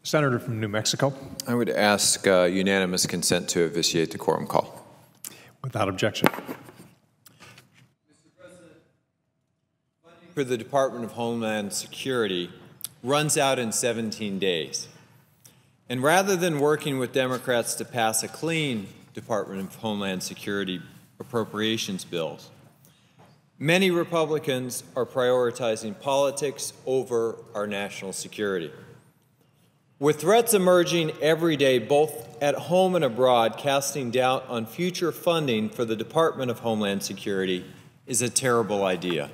Senator from New Mexico. I would ask unanimous consent to vitiate the quorum call. Without objection. Mr. President, funding for the Department of Homeland Security runs out in 17 days. And rather than working with Democrats to pass a clean Department of Homeland Security appropriations bills, many Republicans are prioritizing politics over our national security. With threats emerging every day, both at home and abroad, casting doubt on future funding for the Department of Homeland Security is a terrible idea.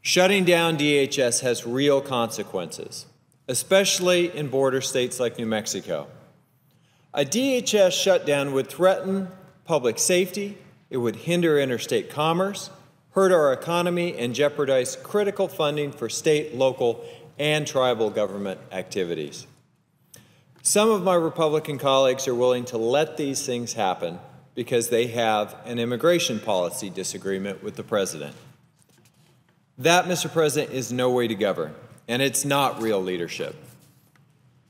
Shutting down DHS has real consequences, especially in border states like New Mexico. A DHS shutdown would threaten public safety, it would hinder interstate commerce, hurt our economy, and jeopardize critical funding for state, local, and tribal government activities. Some of my Republican colleagues are willing to let these things happen because they have an immigration policy disagreement with the President. That, Mr. President, is no way to govern, and it's not real leadership.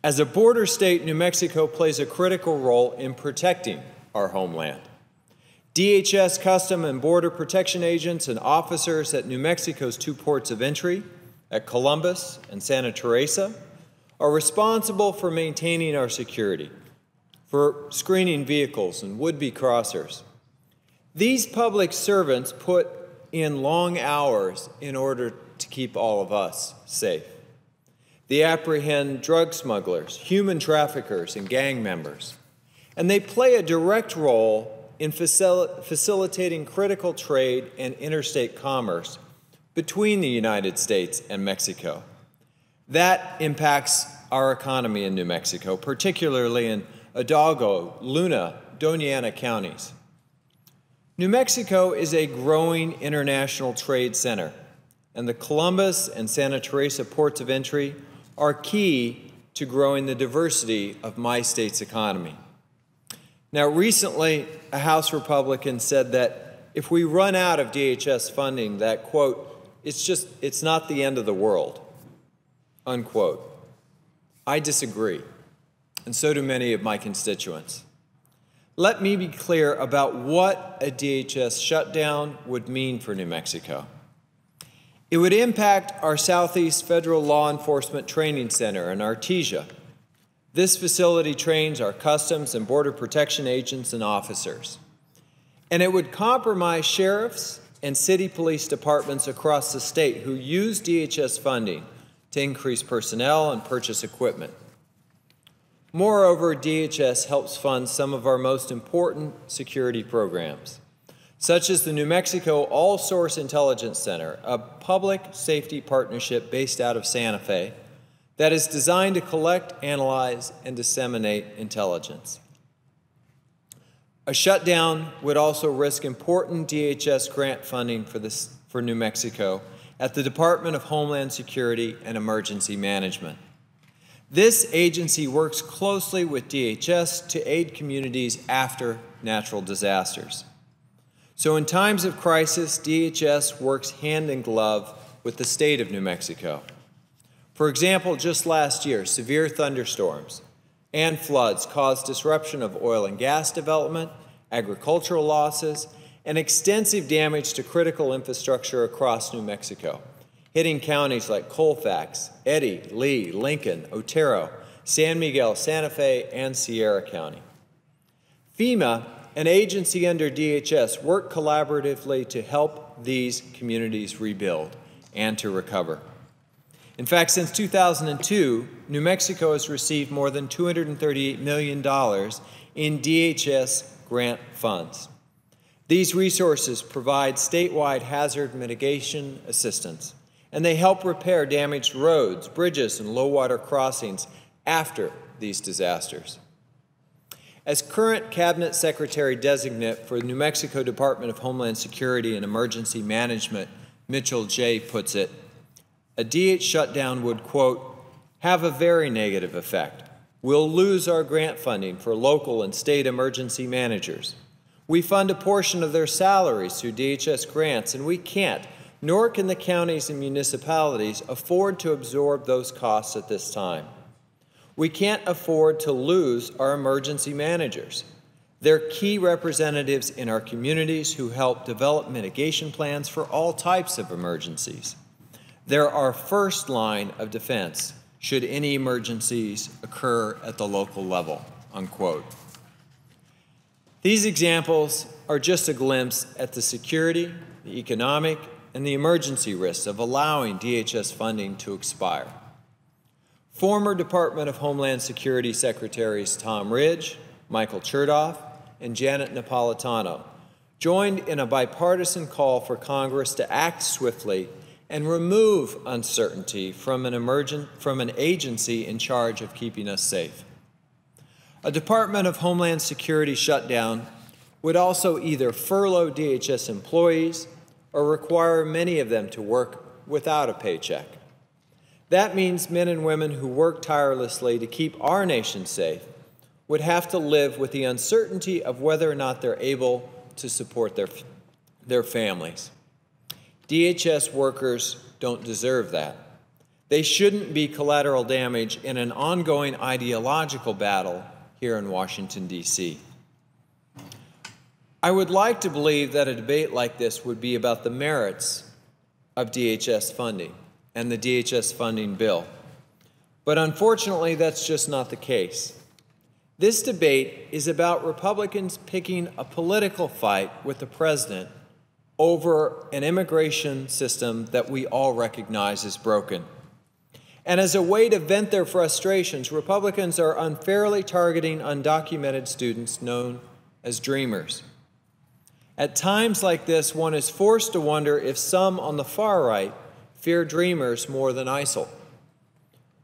As a border state, New Mexico plays a critical role in protecting our homeland. DHS Custom and Border Protection agents and officers at New Mexico's two ports of entry, at Columbus and Santa Teresa, are responsible for maintaining our security, for screening vehicles and would-be crossers. These public servants put in long hours in order to keep all of us safe. They apprehend drug smugglers, human traffickers, and gang members. And they play a direct role in facilitating critical trade and interstate commerce between the United States and Mexico. That impacts our economy in New Mexico, particularly in Hidalgo, Luna, Doña Ana counties. New Mexico is a growing international trade center, and the Columbus and Santa Teresa ports of entry are key to growing the diversity of my state's economy. Now, recently, a House Republican said that if we run out of DHS funding, that, quote, it's not the end of the world, unquote. I disagree, and so do many of my constituents. Let me be clear about what a DHS shutdown would mean for New Mexico. It would impact our Southeast Federal Law Enforcement Training Center in Artesia. This facility trains our Customs and Border Protection agents and officers. And it would compromise sheriffs and city police departments across the state who use DHS funding to increase personnel and purchase equipment. Moreover, DHS helps fund some of our most important security programs, such as the New Mexico All-Source Intelligence Center, a public safety partnership based out of Santa Fe that is designed to collect, analyze, and disseminate intelligence. A shutdown would also risk important DHS grant funding for New Mexico at the Department of Homeland Security and Emergency Management. This agency works closely with DHS to aid communities after natural disasters. So in times of crisis, DHS works hand in glove with the state of New Mexico. For example, just last year, severe thunderstorms and floods caused disruption of oil and gas development, agricultural losses, and extensive damage to critical infrastructure across New Mexico, hitting counties like Colfax, Eddy, Lee, Lincoln, Otero, San Miguel, Santa Fe, and Sierra County. FEMA, an agency under DHS, worked collaboratively to help these communities rebuild and to recover. In fact, since 2002, New Mexico has received more than $238 million in DHS grant funds. These resources provide statewide hazard mitigation assistance, and they help repair damaged roads, bridges, and low-water crossings after these disasters. As current Cabinet Secretary-designate for the New Mexico Department of Homeland Security and Emergency Management, Mitchell J. puts it, a DH shutdown would, quote, have a very negative effect. We'll lose our grant funding for local and state emergency managers. We fund a portion of their salaries through DHS grants, and we can't, nor can the counties and municipalities afford to absorb those costs at this time. We can't afford to lose our emergency managers. They're key representatives in our communities who help develop mitigation plans for all types of emergencies. They're our first line of defense should any emergencies occur at the local level, unquote. These examples are just a glimpse at the security, the economic, and the emergency risks of allowing DHS funding to expire. Former Department of Homeland Security Secretaries Tom Ridge, Michael Chertoff, and Janet Napolitano joined in a bipartisan call for Congress to act swiftly and remove uncertainty from an agency in charge of keeping us safe. A Department of Homeland Security shutdown would also either furlough DHS employees or require many of them to work without a paycheck. That means men and women who work tirelessly to keep our nation safe would have to live with the uncertainty of whether or not they're able to support their families. DHS workers don't deserve that. They shouldn't be collateral damage in an ongoing ideological battle here in Washington, D.C. I would like to believe that a debate like this would be about the merits of DHS funding and the DHS funding bill. But unfortunately, that's just not the case. This debate is about Republicans picking a political fight with the president over an immigration system that we all recognize is broken. And as a way to vent their frustrations, Republicans are unfairly targeting undocumented students known as dreamers. At times like this, one is forced to wonder if some on the far right fear dreamers more than ISIL.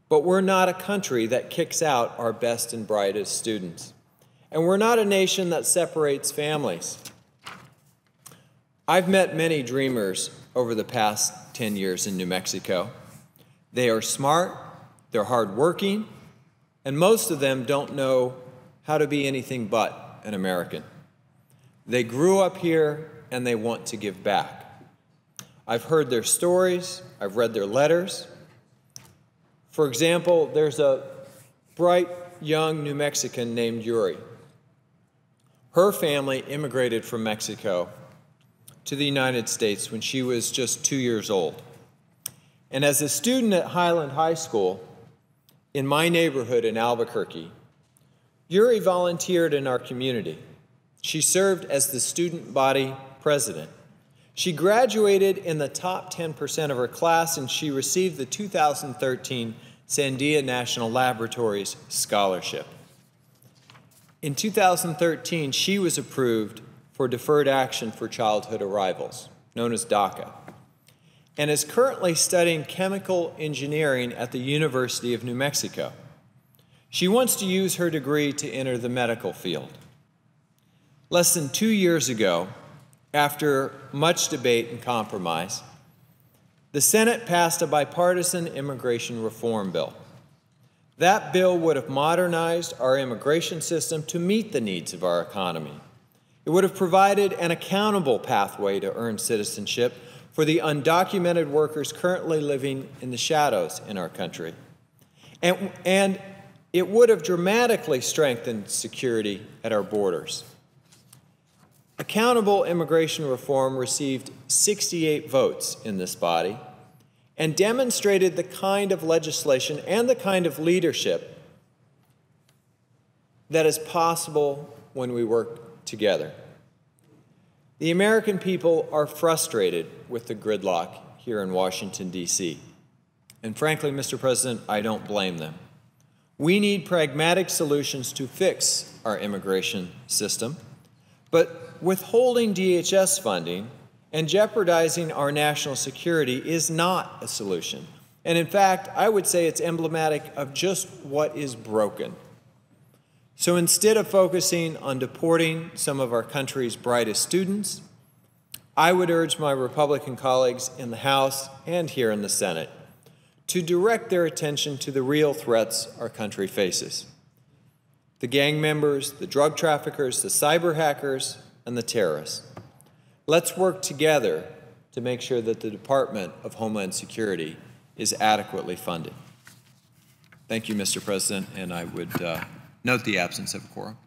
But we're not a country that kicks out our best and brightest students. And we're not a nation that separates families. I've met many dreamers over the past 10 years in New Mexico. They are smart, they're hardworking, and most of them don't know how to be anything but an American. They grew up here and they want to give back. I've heard their stories, I've read their letters. For example, there's a bright young New Mexican named Yuri. Her family immigrated from Mexico to the United States when she was just 2 years old. And as a student at Highland High School in my neighborhood in Albuquerque, Yuri volunteered in our community. She served as the student body president. She graduated in the top 10% of her class, and she received the 2013 Sandia National Laboratories Scholarship. In 2013, she was approved for Deferred Action for Childhood Arrivals, known as DACA, and is currently studying chemical engineering at the University of New Mexico. She wants to use her degree to enter the medical field. Less than 2 years ago, after much debate and compromise, the Senate passed a bipartisan immigration reform bill. That bill would have modernized our immigration system to meet the needs of our economy. It would have provided an accountable pathway to earn citizenship for the undocumented workers currently living in the shadows in our country. And it would have dramatically strengthened security at our borders. Accountable immigration reform received 68 votes in this body and demonstrated the kind of legislation and the kind of leadership that is possible when we work together. The American people are frustrated with the gridlock here in Washington, D.C. And frankly, Mr. President, I don't blame them. We need pragmatic solutions to fix our immigration system, but withholding DHS funding and jeopardizing our national security is not a solution. And in fact, I would say it's emblematic of just what is broken. So instead of focusing on deporting some of our country's brightest students, I would urge my Republican colleagues in the House and here in the Senate to direct their attention to the real threats our country faces: the gang members, the drug traffickers, the cyber hackers, and the terrorists. Let's work together to make sure that the Department of Homeland Security is adequately funded. Thank you, Mr. President, and I would note the absence of a quorum.